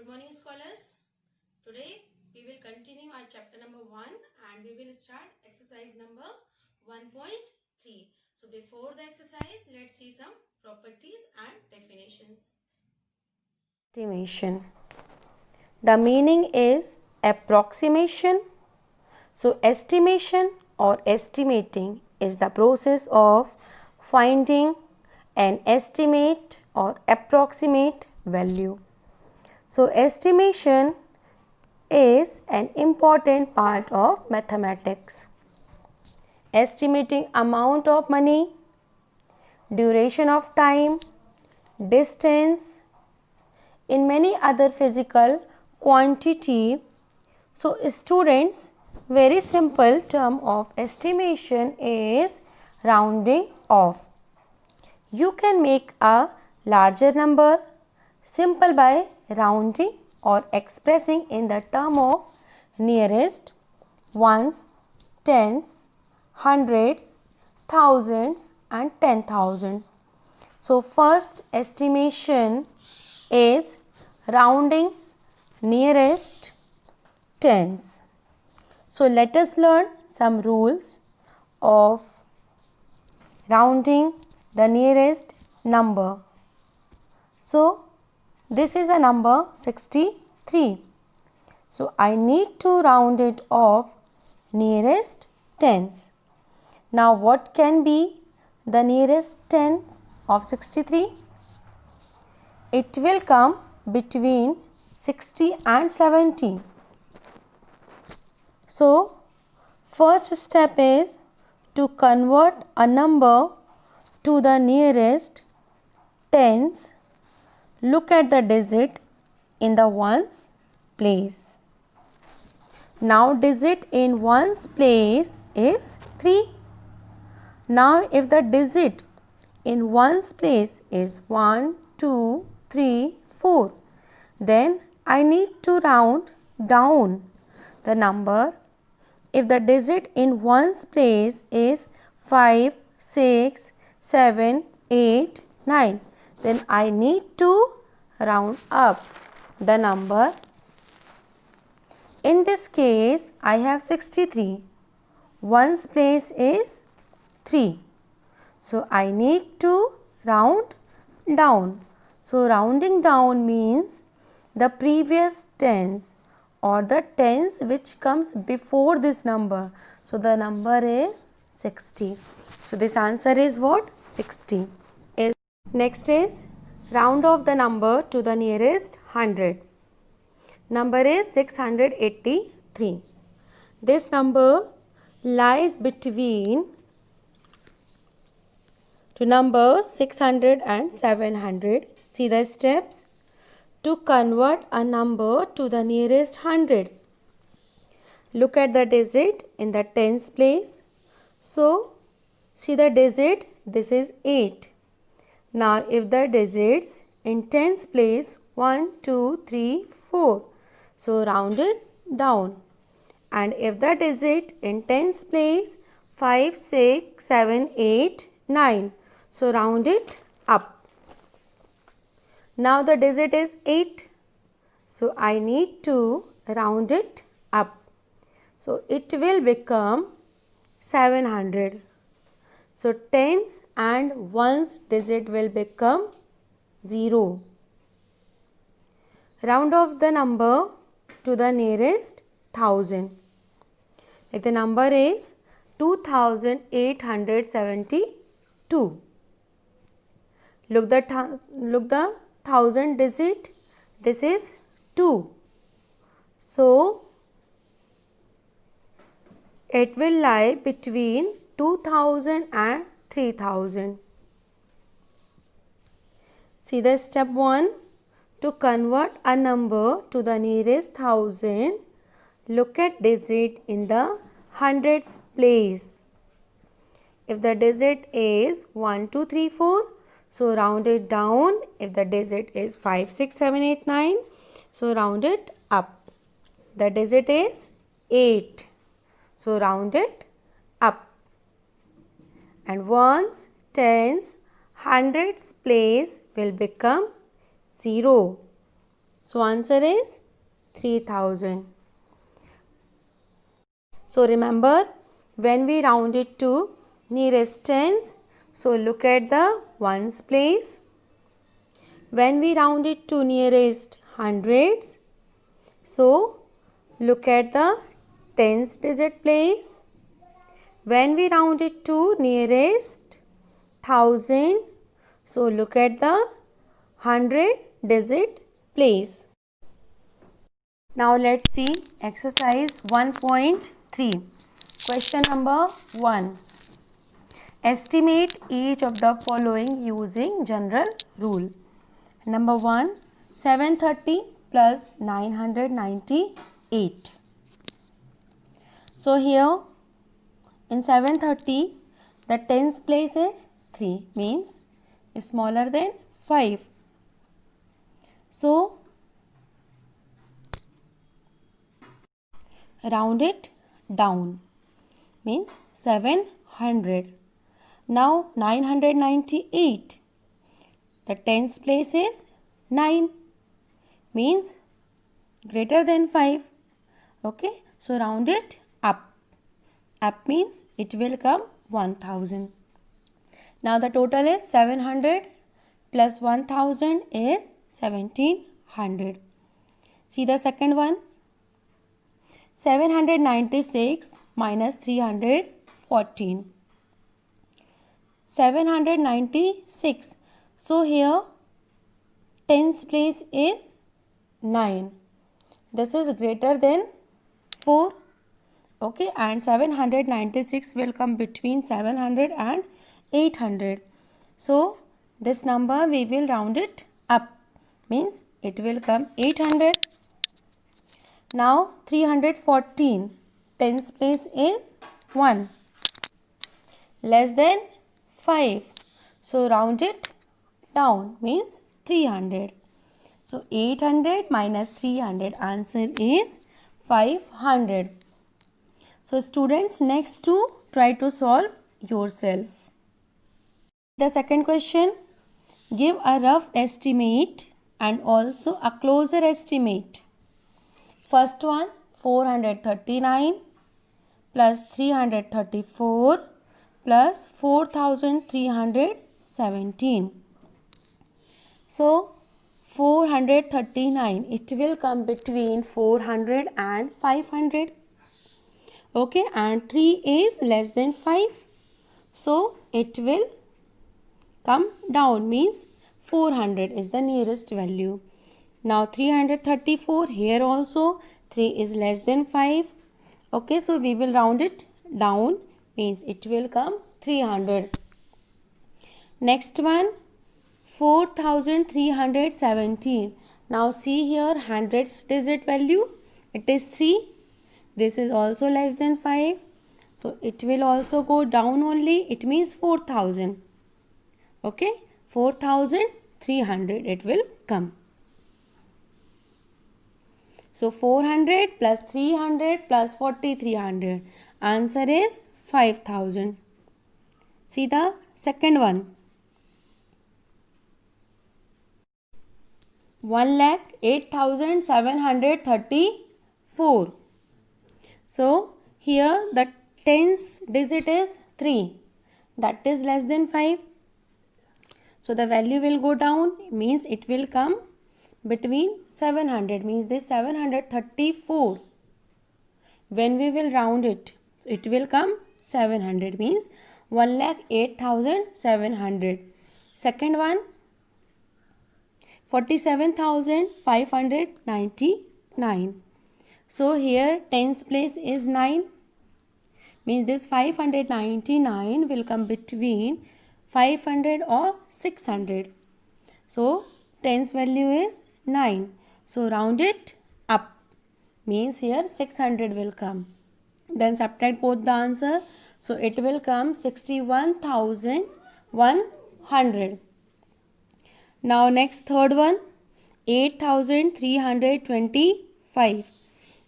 Good morning, scholars. Today we will continue our chapter number 1 and we will start exercise number 1.3. So before the exercise, let's see some properties and definitions. Estimation. The meaning is approximation. So estimation or estimating is the process of finding an estimate or approximate value. So estimation is an important part of mathematics. Estimating amount of money, duration of time, distance, in many other physical quantity. So students, very simple term of estimation is rounding off. You can make a larger number simple by rounding or expressing in the term of nearest, ones, tens, hundreds, thousands and 10,000. So first estimation is rounding nearest tens. So let us learn some rules of rounding the nearest number. So this is a number 63. So I need to round it off nearest tens. Now what can be the nearest tens of 63? It will come between 60 and 70. So first step is to convert a number to the nearest tens. Look at the digit in the ones place. Now digit in ones place is 3. Now if the digit in ones place is 1, 2, 3, 4, then I need to round down the number. If the digit in ones place is 5, 6, 7, 8, 9, then I need to round up the number. In this case, I have 63. Ones place is 3. So I need to round down. So rounding down means the previous tens or the tens which comes before this number. So the number is 60. So this answer is what? 60. Next is round off the number to the nearest 100. Number is 683. This number lies between to numbers 600 and 700. See the steps to convert a number to the nearest 100. Look at the digit in the tens place. So see the digit, this is 8. Now if the digits in tens place 1, 2, 3, 4. So round it down. And if the digit in tens place 5, 6, 7, 8, 9. So round it up. Now the digit is 8. So I need to round it up. So it will become 700. So tens and ones digit will become 0. Round off the number to the nearest 1000. If the number is 2872. Look the 1000 digit. This is 2. So it will lie between 2000 and 3000. See the step 1. To convert a number to the nearest 1000, look at digit in the hundreds place. If the digit is 1, 2, 3, 4, so round it down. If the digit is 5, 6, 7, 8, 9, so round it up. The digit is 8, so round it up. And ones, tens, hundreds place will become 0. So answer is 3000. So remember, when we round it to nearest tens, so look at the ones place. When we round it to nearest hundreds, so look at the tens digit place. When we round it to nearest thousand, so look at the 100 digit place. Now let's see exercise 1.3. Question number 1. Estimate each of the following using general rule. Number 1, 730 plus 998. So here in 730, the tens place is 3, means smaller than 5. So round it down, means 700. Now 998, the tens place is 9, means greater than 5. Okay, so round it up. Up means it will come 1000. Now the total is 700 plus 1000 is 1700. See the second one. 796 minus 314. 796. So here tens place is 9. This is greater than 4. Okay, and 796 will come between 700 and 800. So this number we will round it up, means it will come 800. Now 314, tens place is 1, less than 5. So round it down, means 300. So 800 minus 300, answer is 500. So students, next to try to solve yourself. The second question, give a rough estimate and also a closer estimate. First one, 439 plus 334 plus 4317. So 439, it will come between 400 and 500. Okay, and 3 is less than 5. So it will come down, means 400 is the nearest value. Now 334, here also 3 is less than 5. Okay, so we will round it down, means it will come 300. Next one, 4317. Now see here, hundreds digit value, it is 3. This is also less than 5. So it will also go down only, it means 4000. Okay, 4300 it will come. So 400 plus 300 plus 4300, answer is 5000. See the second one. 1,08,734. So here the tens digit is 3, that is less than 5. So the value will go down, means it will come between 700, means this 734. When we will round it, so it will come 700, means 1,08,700. Second one, 47,599. So here tens place is 9, means this 599 will come between 500 or 600. So tens value is 9. So round it up, means here 600 will come. Then subtract both the answer. So it will come 61,100. Now next third one, 8,325.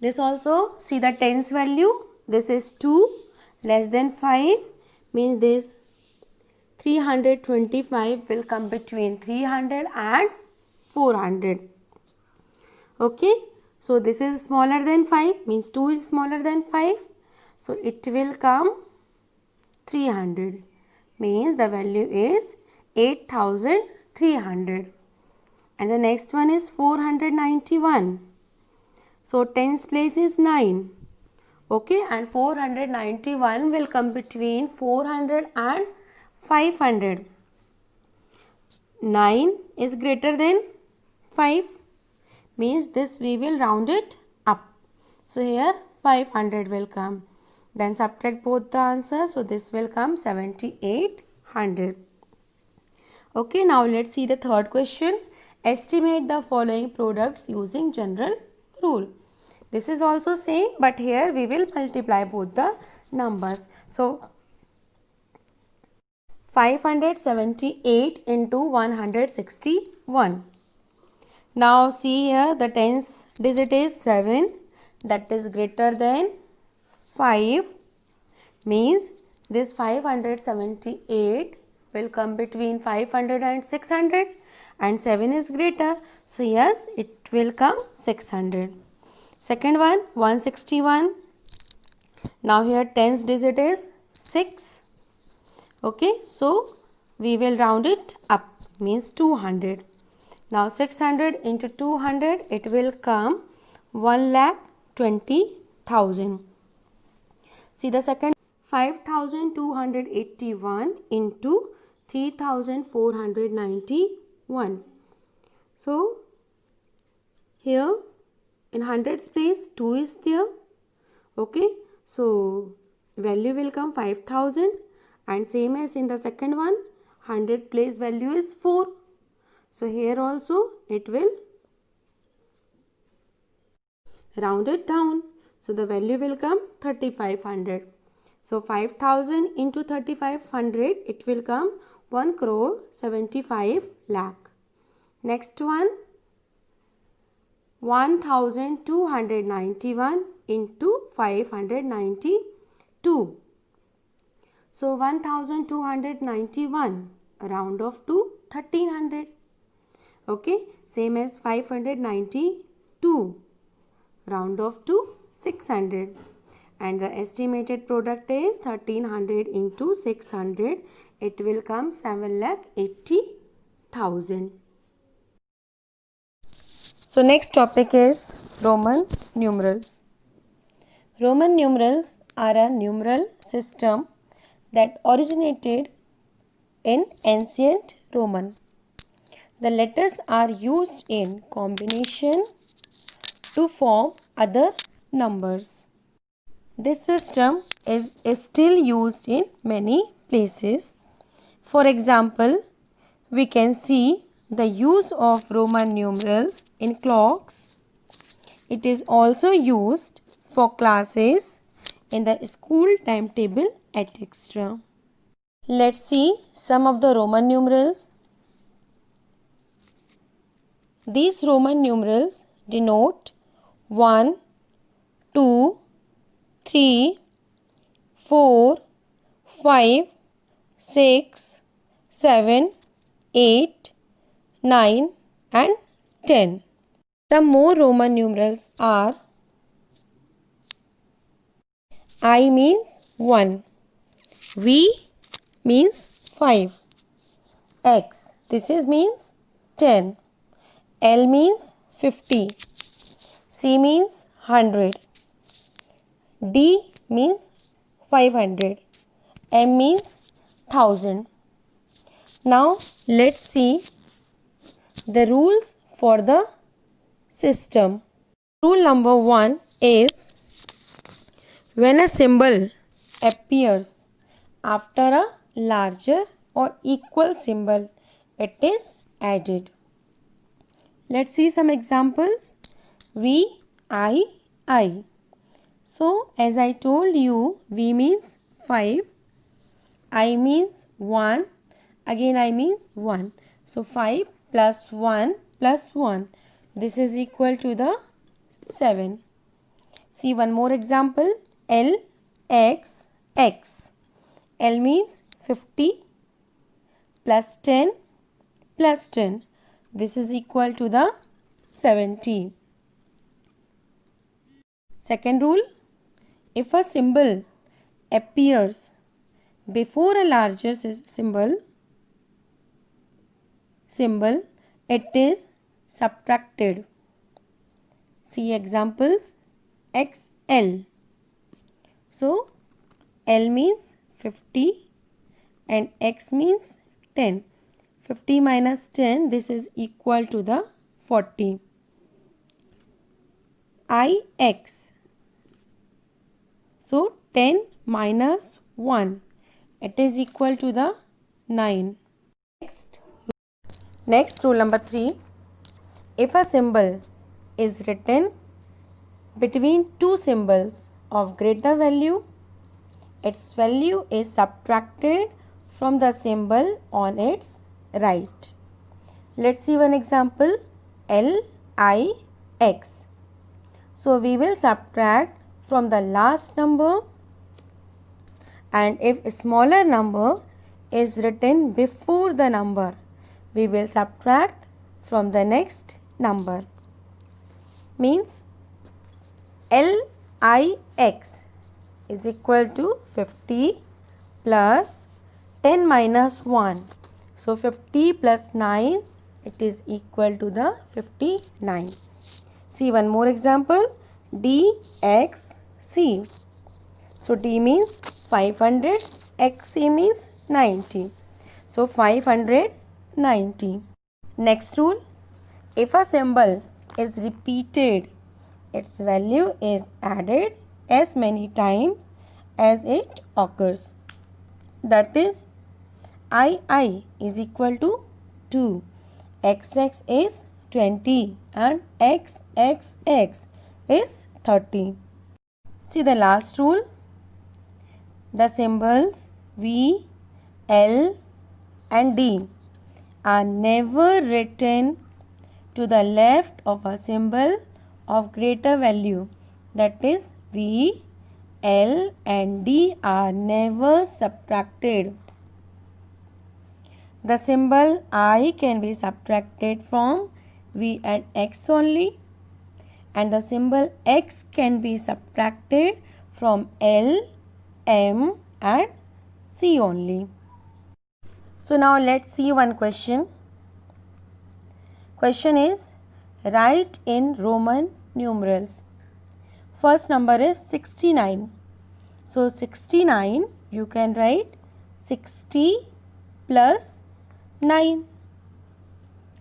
This also, see the tens value, this is 2 less than 5, means this 325 will come between 300 and 400. Okay, so this is smaller than 5, means 2 is smaller than 5. So it will come 300, means the value is 8300. And the next one is 491. So tens place is 9. Okay, and 491 will come between 400 and 500. 9 is greater than 5, means this we will round it up. So here 500 will come. Then subtract both the answers. So this will come 7800. Okay, now let's see the third question. Estimate the following products using general rule. This is also same, but here we will multiply both the numbers. So 578 into 161. Now see here, the tens digit is 7, that is greater than 5, means this 578 will come between 500 and 600, and 7 is greater, so yes, it will come 600. Second one, 161. Now here tens digit is 6. Okay, so we will round it up, means 200. Now 600 into 200, it will come 1,20,000. See the second, 5,281 into 3,491. So here in hundreds place 2 is there. Okay, so value will come 5,000, and same as in the second one, 100 place value is 4. So here also it will round it down. So the value will come 3,500. So 5,000 into 3,500, it will come 1,75 lakh. Next one, 1,291 into 592. So 1,291, round off to 1,300. Okay, same as 592, round off to 600. And the estimated product is 1,300 into 600. It will come 7,80,000. So next topic is Roman numerals. Roman numerals are a numeral system that originated in ancient Roman. The letters are used in combination to form other numbers. This system is still used in many places. For example, we can see the use of Roman numerals in clocks. It is also used for classes in the school timetable, etc. Let's see some of the Roman numerals. These Roman numerals denote 1, 2, 3, 4, 5, 6, 7, 8, 9 and 10. Some more Roman numerals are I means 1, V means 5, X this is means 10, L means 50, C means 100, D means 500, M means 1000. Now let's see the rules for the system. Rule number 1 is when a symbol appears after a larger or equal symbol, it is added. Let's see some examples. V, I. So as I told you, V means 5, I means 1, again I means 1. So 5 plus 1 plus 1. This is equal to the 7. See one more example. L, X, X. L means 50 plus 10 plus 10. This is equal to the 70. Second rule, if a symbol appears before a larger symbol, it is subtracted. See examples, XL. So L means 50 and X means 10. 50 minus 10, this is equal to the 40. IX. So 10 minus 1, it is equal to the 9. Next rule number 3. If a symbol is written between two symbols of greater value, its value is subtracted from the symbol on its right. Let's see one example, LIX. So we will subtract from the last number, and if a smaller number is written before the number, we will subtract from the next number. Means LIX is equal to 50 plus 10 minus 1. So 50 plus 9, it is equal to the 59. See one more example, DXC. So D means 500, XC means 90. So 590. Next rule, if a symbol is repeated, its value is added as many times as it occurs. That is, II is equal to 2, XX is 20 and XXX is 30. See the last rule, the symbols V, L and D are never written to the left of a symbol of greater value. That is, V, L and D are never subtracted. The symbol I can be subtracted from V and X only, and the symbol X can be subtracted from L, M and C only. So now let's see one question. Question is, write in Roman numerals. First number is 69. So 69, you can write 60 plus 9.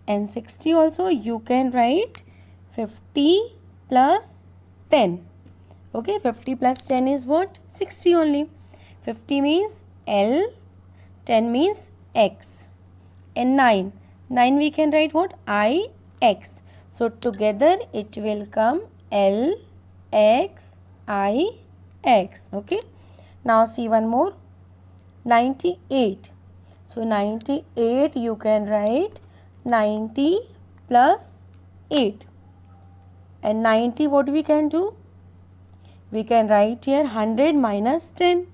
And 60 also you can write 50 plus 10. Okay, 50 plus 10 is what? 60 only. 50 means L, 10 means X. And 9 we can write what? IX. So together it will come L, X, I, X. Okay. Now see one more. 98. So 98 you can write 90 plus 8. And 90 what we can do? We can write here 100 minus 10.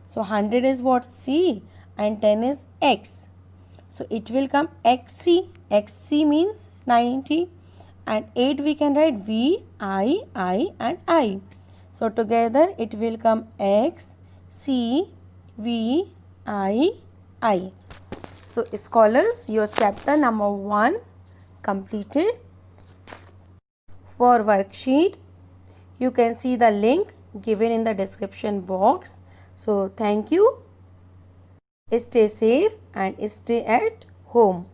So 100 is what? C and 10 is X. So it will come XC. XC means 90 and 8 we can write V, I and I. So together it will come X, C, V, I. So scholars, your chapter number 1 completed. For worksheet, you can see the link given in the description box. So thank you. Stay safe and stay at home.